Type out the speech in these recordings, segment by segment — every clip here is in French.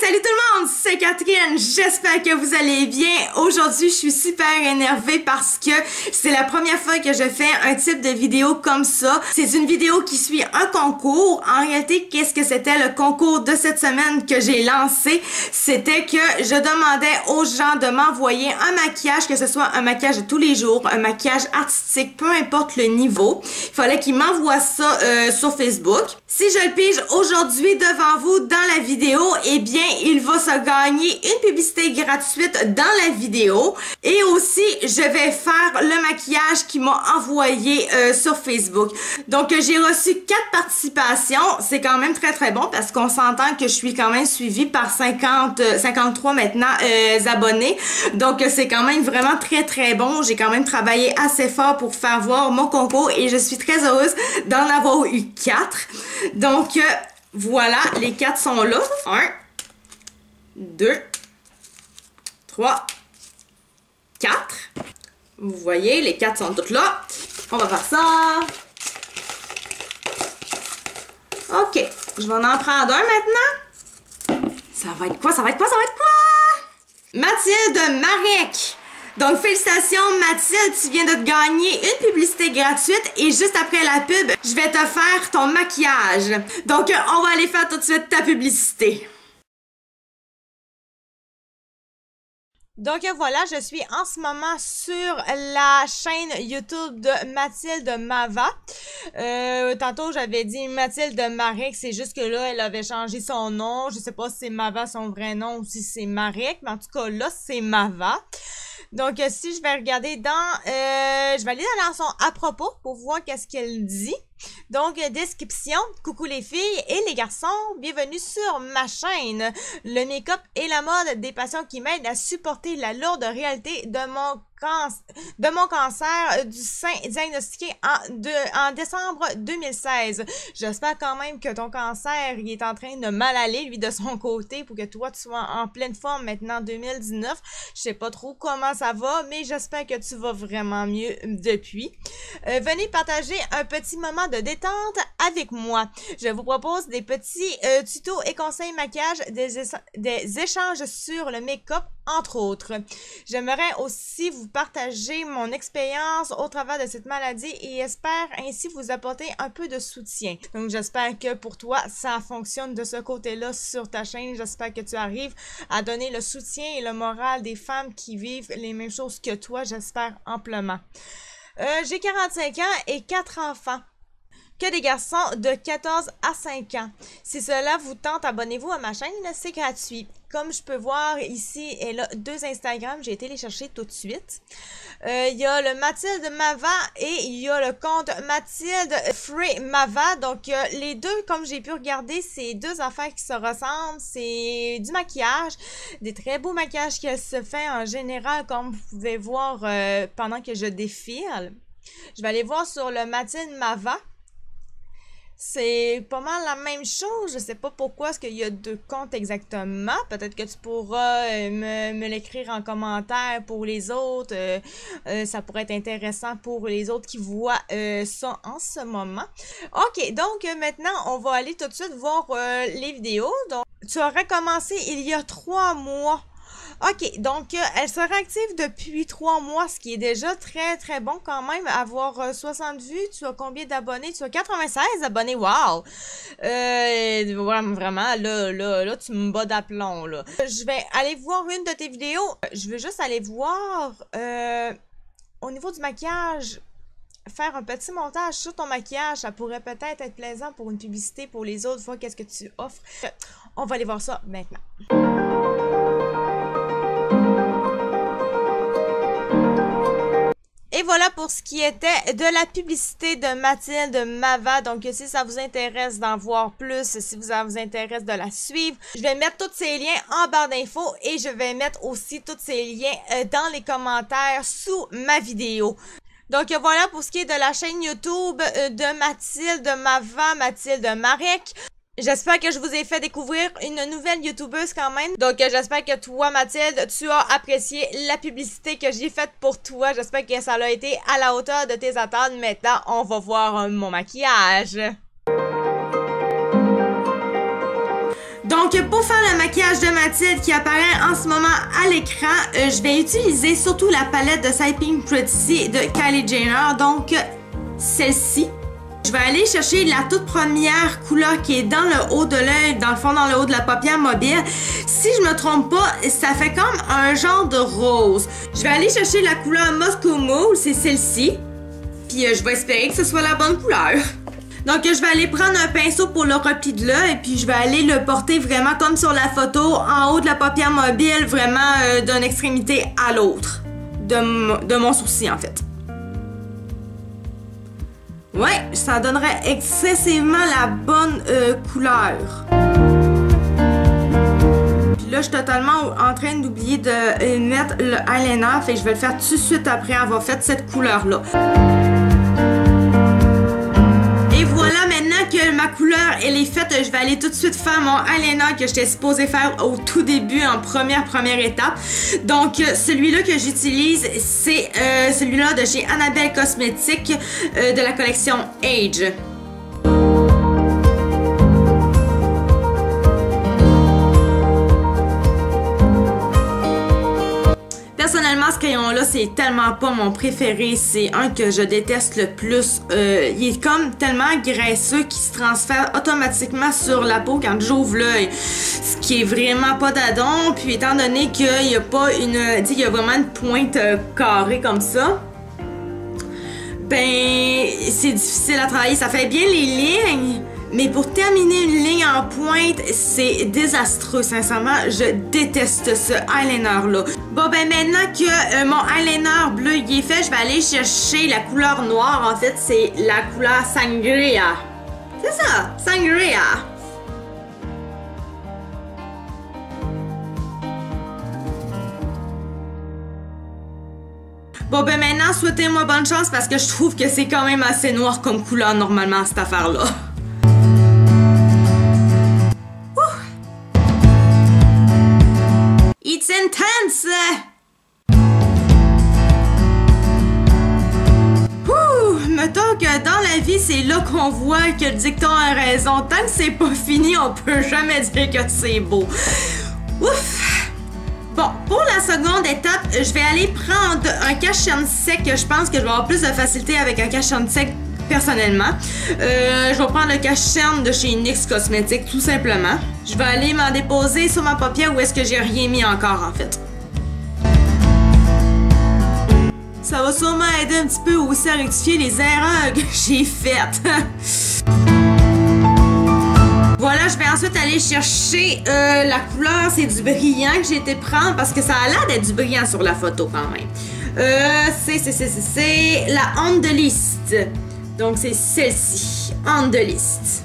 Salut tout le monde, c'est Catherine, j'espère que vous allez bien. Aujourd'hui, je suis super énervée parce que c'est la première fois que je fais un type de vidéo comme ça. C'est une vidéo qui suit un concours. En réalité, qu'est-ce que c'était le concours de cette semaine que j'ai lancé? C'était que je demandais aux gens de m'envoyer un maquillage, que ce soit un maquillage de tous les jours, un maquillage artistique, peu importe le niveau. Il fallait qu'ils m'envoient ça sur Facebook. Si je le pige aujourd'hui devant vous dans la vidéo, eh bien, il va se gagner une publicité gratuite dans la vidéo. Et aussi, je vais faire le maquillage qu'il m'a envoyé sur Facebook. Donc, j'ai reçu 4 participations. C'est quand même très bon parce qu'on s'entend que je suis quand même suivie par 53 maintenant abonnés. Donc, c'est quand même vraiment très bon. J'ai quand même travaillé assez fort pour faire voir mon concours et je suis très heureuse d'en avoir eu 4. Donc, voilà, les 4 sont là. 1, 2, 3, 4. Vous voyez, les 4 sont toutes là. On va faire ça. OK, je vais en prendre un maintenant. Ça va être quoi? Mathilde Marek. Donc, félicitations Mathilde, tu viens de te gagner une publicité gratuite et juste après la pub, je vais te faire ton maquillage. Donc, on va aller faire tout de suite ta publicité. Donc voilà, je suis en ce moment sur la chaîne YouTube de Mathilde Mava. Tantôt, j'avais dit Mathilde Marek, c'est juste que là, elle avait changé son nom. Je sais pas si c'est Mava son vrai nom ou si c'est Marek, mais en tout cas, là, c'est Mava. Donc, si je vais regarder je vais aller dans son à propos pour voir qu'est-ce qu'elle dit. Donc, description, coucou les filles et les garçons, bienvenue sur ma chaîne. Le make-up et la mode, des passions qui m'aident à supporter la lourde réalité de mon cancer du sein diagnostiqué en décembre 2016. J'espère quand même que ton cancer il est en train de mal aller, lui, de son côté, pour que toi, tu sois en pleine forme maintenant 2019. Je sais pas trop comment ça va, mais j'espère que tu vas vraiment mieux depuis. Venez partager un petit moment de détente avec moi. Je vous propose des petits tutos et conseils maquillage, des échanges sur le make-up, entre autres. J'aimerais aussi vous partager mon expérience au travers de cette maladie et espère ainsi vous apporter un peu de soutien. Donc, j'espère que pour toi, ça fonctionne de ce côté-là sur ta chaîne. J'espère que tu arrives à donner le soutien et le moral des femmes qui vivent les mêmes choses que toi. J'espère amplement. J'ai 45 ans et 4 enfants. Que des garçons de 14 à 5 ans. Si cela vous tente, abonnez-vous à ma chaîne, c'est gratuit. Comme je peux voir ici, elle a 2 Instagram, j'ai été les chercher tout de suite. Il y a le Mathilde Mava et il y a le compte Mathilde Free Mava. Donc, les deux, comme j'ai pu regarder, c'est 2 affaires qui se ressemblent. C'est du maquillage, des très beaux maquillages qui se fait en général, comme vous pouvez voir pendant que je défile. Je vais aller voir sur le Mathilde Mava. C'est pas mal la même chose. Je sais pas pourquoi est-ce qu'il y a 2 comptes exactement. Peut-être que tu pourras me l'écrire en commentaire pour les autres. Ça pourrait être intéressant pour les autres qui voient ça en ce moment. OK, donc maintenant, on va aller tout de suite voir les vidéos. Donc, tu aurais commencé il y a 3 mois. OK, donc elle sera active depuis 3 mois, ce qui est déjà très bon quand même. Avoir 60 vues, tu as combien d'abonnés? Tu as 96 abonnés, wow! Vraiment, là, tu me bats d'aplomb, là. Je vais aller voir une de tes vidéos. Je veux juste aller voir au niveau du maquillage. Faire un petit montage sur ton maquillage, ça pourrait peut-être être plaisant pour une publicité pour les autres fois. Qu'est-ce que tu offres? On va aller voir ça maintenant. Et voilà pour ce qui était de la publicité de Mathilde Mava. Donc, si ça vous intéresse d'en voir plus, si ça vous intéresse de la suivre, je vais mettre tous ces liens en barre d'infos et je vais mettre aussi tous ces liens dans les commentaires sous ma vidéo. Donc, voilà pour ce qui est de la chaîne YouTube de Mathilde Mava, Mathilde Marek. J'espère que je vous ai fait découvrir une nouvelle youtubeuse quand même. Donc, j'espère que toi, Mathilde, tu as apprécié la publicité que j'ai faite pour toi. J'espère que ça a été à la hauteur de tes attentes. Maintenant, on va voir mon maquillage. Donc, pour faire le maquillage de Mathilde qui apparaît en ce moment à l'écran, je vais utiliser surtout la palette de Sleeping Pretty de Kylie Jenner, donc celle-ci. Je vais aller chercher la toute première couleur qui est dans le haut de l'œil, dans le fond, dans le haut de la paupière mobile. Si je me trompe pas, ça fait comme un genre de rose. Je vais aller chercher la couleur Moscow Mule, c'est celle-ci. Puis je vais espérer que ce soit la bonne couleur. Donc je vais aller prendre un pinceau pour le repli de l'œil, puis je vais aller le porter vraiment comme sur la photo, en haut de la paupière mobile, vraiment d'une extrémité à l'autre de mon sourcil en fait. Ouais, ça donnerait excessivement la bonne couleur. Puis là, je suis totalement en train d'oublier de mettre le eyeliner, fait que je vais le faire tout de suite après avoir fait cette couleur-là. Et voilà, maintenant que ma couleur elle est faite, je vais aller tout de suite faire mon eyeliner que j'étais supposée faire au tout début, en première étape. Donc, celui-là que j'utilise, c'est celui-là de chez Annabelle Cosmetics de la collection Age. Personnellement, ce crayon-là, c'est tellement pas mon préféré. C'est un que je déteste le plus. Il est comme tellement graisseux qu'il se transfère automatiquement sur la peau quand j'ouvre l'œil. Ce qui est vraiment pas d'adon. Puis étant donné qu'il n'y a pas une... Tu sais, il y a vraiment une pointe carrée comme ça. Ben, c'est difficile à travailler. Ça fait bien les lignes. Mais pour terminer une ligne en pointe, c'est désastreux, sincèrement. Je déteste ce eyeliner-là. Bon, ben maintenant que mon eyeliner bleu il est fait, je vais aller chercher la couleur noire. En fait, c'est la couleur Sangria. C'est ça, Sangria. Bon, ben maintenant, souhaitez-moi bonne chance parce que je trouve que c'est quand même assez noir comme couleur normalement, cette affaire-là. It's intense! Mettons que dans la vie, c'est là qu'on voit que le dicton a raison. Tant que c'est pas fini, on peut jamais dire que c'est beau. Ouf! Bon, pour la seconde étape, je vais aller prendre un cache-chaîne sec. Je pense que je vais avoir plus de facilité avec un cache-chaîne sec personnellement. Je vais prendre le cache-chaîne de chez NYX Cosmetics, tout simplement. Je vais aller m'en déposer sur ma paupière où est-ce que j'ai rien mis encore, en fait. Ça va sûrement aider un petit peu aussi à rectifier les erreurs que j'ai faites. Voilà, je vais ensuite aller chercher la couleur, c'est du brillant que j'ai été prendre parce que ça a l'air d'être du brillant sur la photo quand même. C'est la On The List. Donc c'est celle-ci, On The List.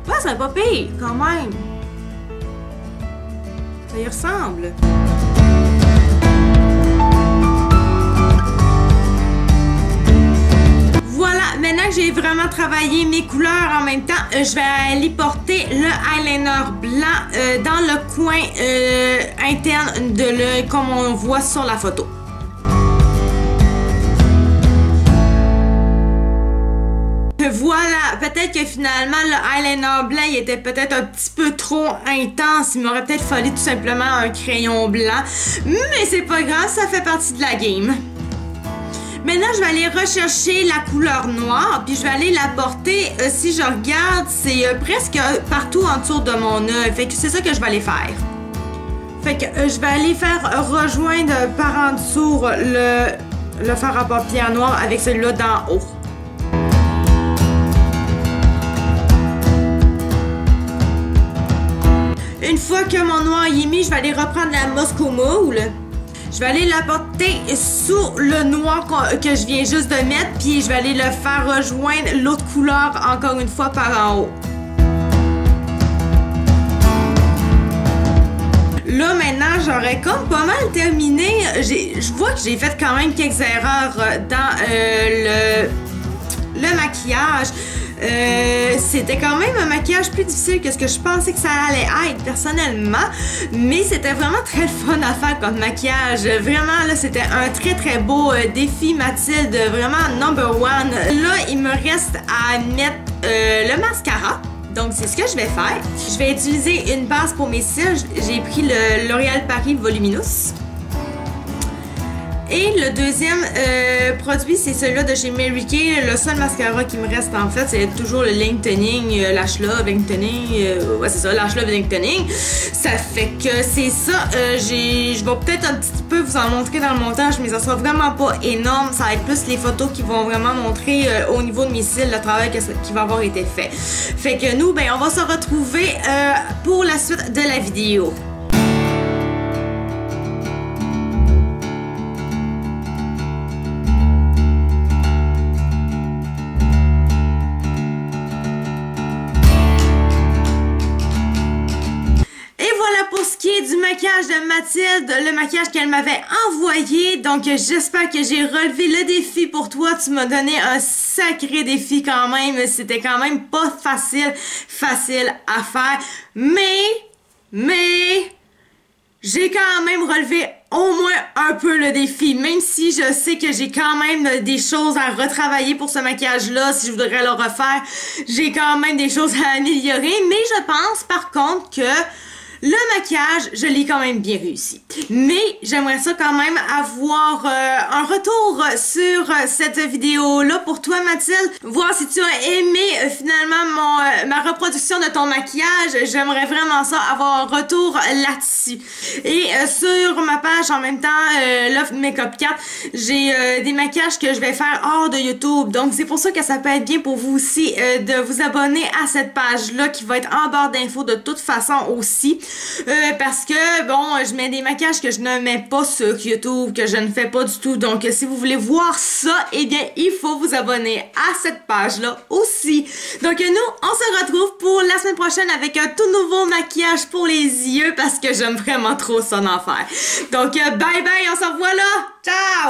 Ouais, c'est pas pire quand même. Ça y ressemble. Voilà, maintenant que j'ai vraiment travaillé mes couleurs en même temps, je vais aller porter le eyeliner blanc dans le coin interne de l'œil comme on voit sur la photo. Voilà, peut-être que finalement le eyeliner blanc il était peut-être un petit peu trop intense. Il m'aurait peut-être fallu tout simplement un crayon blanc. Mais c'est pas grave, ça fait partie de la game. Maintenant, je vais aller rechercher la couleur noire, puis je vais aller la porter. Si je regarde, c'est presque partout en dessous de mon œil. Fait que c'est ça que je vais aller faire. Fait que je vais aller faire rejoindre par en dessous le fard à paupières noir avec celui-là d'en haut. Une fois que mon noir y est mis, je vais aller reprendre la Moscow Mule. Je vais aller la porter sous le noir que je viens juste de mettre, puis je vais aller le faire rejoindre l'autre couleur encore une fois par en haut. Là, maintenant, j'aurais comme pas mal terminé. Je vois que j'ai fait quand même quelques erreurs dans le maquillage. C'était quand même un maquillage plus difficile que ce que je pensais que ça allait être personnellement, mais c'était vraiment très fun à faire comme maquillage. Vraiment, là, c'était un très beau défi Mathilde, vraiment number one. Là, il me reste à mettre le mascara. Donc, c'est ce que je vais faire. Je vais utiliser une base pour mes cils. J'ai pris le L'Oréal Paris Voluminous. Et le deuxième produit, c'est celui-là de chez Mary Kay. Le seul mascara qui me reste, en fait, c'est toujours le Lengthening, Lash Love Lengthening. Ouais, c'est ça, Lash Love Lengthening. Ça fait que c'est ça. Je vais peut-être un petit peu vous en montrer dans le montage, mais ça sera vraiment pas énorme. Ça va être plus les photos qui vont vraiment montrer au niveau de mes cils le travail qui va avoir été fait. Fait que nous, ben, on va se retrouver pour la suite de la vidéo. Du maquillage de Mathilde, le maquillage qu'elle m'avait envoyé. Donc j'espère que j'ai relevé le défi pour toi. Tu m'as donné un sacré défi quand même. C'était quand même pas facile à faire. Mais j'ai quand même relevé au moins un peu le défi, même si je sais que j'ai quand même des choses à retravailler pour ce maquillage-là. Si je voudrais le refaire, j'ai quand même des choses à améliorer. Mais je pense par contre que le maquillage, je l'ai quand même bien réussi. Mais j'aimerais ça quand même avoir un retour sur cette vidéo-là pour toi, Mathilde. Voir si tu as aimé finalement ma reproduction de ton maquillage. J'aimerais vraiment ça, avoir un retour là-dessus. Et sur ma page, en même temps, Love Makeup 4, j'ai des maquillages que je vais faire hors de YouTube. Donc, c'est pour ça que ça peut être bien pour vous aussi de vous abonner à cette page-là qui va être en barre d'infos de toute façon aussi. Parce que, bon, je mets des maquillages que je ne mets pas sur YouTube, que je ne fais pas du tout. Donc, si vous voulez voir ça, eh bien, il faut vous abonner à cette page-là aussi. Donc, nous, on se retrouve pour la semaine prochaine avec un tout nouveau maquillage pour les yeux parce que j'aime vraiment trop ça d'en faire. Donc, bye bye, on se revoit là! Ciao!